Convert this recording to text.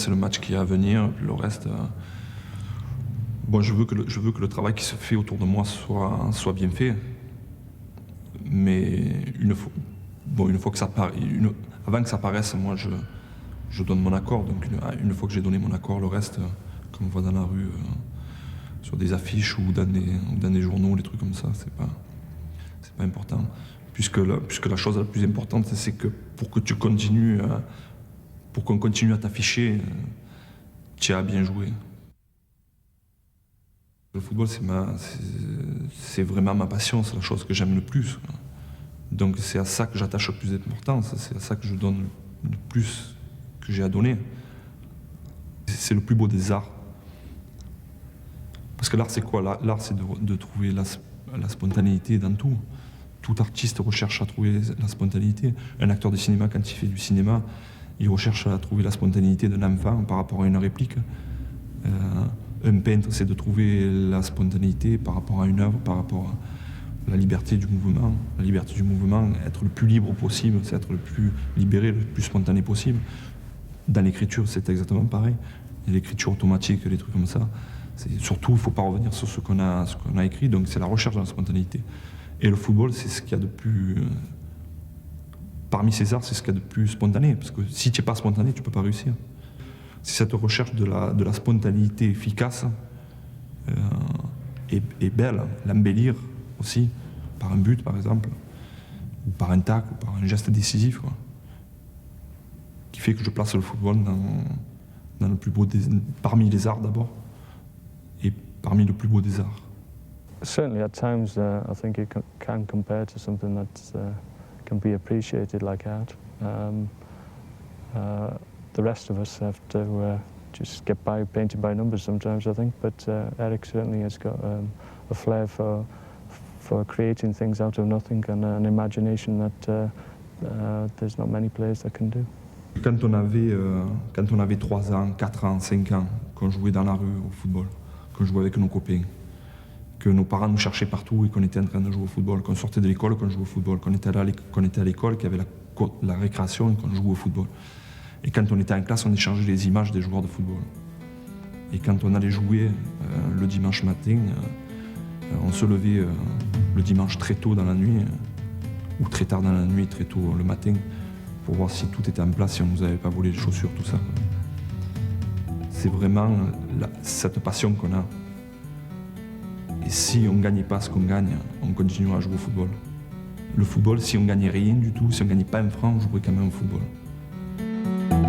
C'est le match qui est à venir, le reste... Bon, je veux que le travail qui se fait autour de moi soit bien fait. Mais une fois que ça part, avant que ça paraisse, moi je donne mon accord. Donc une fois que j'ai donné mon accord, le reste, comme on voit dans la rue, sur des affiches ou dans des journaux, des trucs comme ça, c'est pas important. Puisque la chose la plus importante, c'est que pour qu'on continue à t'afficher, tu as bien joué. Le football, c'est vraiment ma passion, c'est la chose que j'aime le plus. Donc c'est à ça que j'attache le plus d'importance, c'est à ça que je donne le plus que j'ai à donner. C'est le plus beau des arts. Parce que l'art, c'est quoi? L'art, c'est de trouver la spontanéité dans tout. Tout artiste recherche à trouver la spontanéité. Un acteur de cinéma, quand il fait du cinéma, il recherche à trouver la spontanéité d'un enfant par rapport à une réplique. Un peintre, c'est de trouver la spontanéité par rapport à une œuvre, par rapport à la liberté du mouvement. La liberté du mouvement, être le plus libre possible, c'est être le plus libéré, le plus spontané possible. Dans l'écriture, c'est exactement pareil. L'écriture automatique, les trucs comme ça. Surtout, il ne faut pas revenir sur ce qu'on a écrit, donc c'est la recherche de la spontanéité. Et le football, c'est ce qu'il y a de plus... Parmi ces arts, c'est ce qu'il y a de plus spontané, parce que si tu n'es pas spontané, tu ne peux pas réussir. C'est cette recherche de la spontanéité efficace et belle, l'embellir aussi, par un but par exemple, ou par un tac, ou par un geste décisif, quoi, qui fait que je place le football dans le plus beau parmi les arts d'abord, et parmi le plus beau des arts. Certainly, at times, I think it can compare to something that can be appreciated like art. The rest of us have to just get by painted by numbers sometimes, I think. But Eric certainly has got a flair for creating things out of nothing and an imagination that there's not many players that can do. Quand on avait 3 ans, 4 ans, 5 ans, qu'on jouait dans la rue au football, qu'on jouait avec nos copains, que nos parents nous cherchaient partout et qu'on était en train de jouer au football, qu'on sortait de l'école, qu'on jouait au football, qu'on était à l'école, qu'il y avait la récréation et qu'on jouait au football. Et quand on était en classe, on échangeait les images des joueurs de football. Et quand on allait jouer le dimanche matin, on se levait le dimanche très tôt dans la nuit, ou très tard dans la nuit, très tôt le matin, pour voir si tout était en place, si on ne nous avait pas volé les chaussures, tout ça. C'est vraiment cette passion qu'on a. Et si on ne gagnait pas ce qu'on gagne, on continuera à jouer au football. Le football, si on ne gagnait rien du tout, si on ne gagnait pas un franc, on jouerait quand même au football.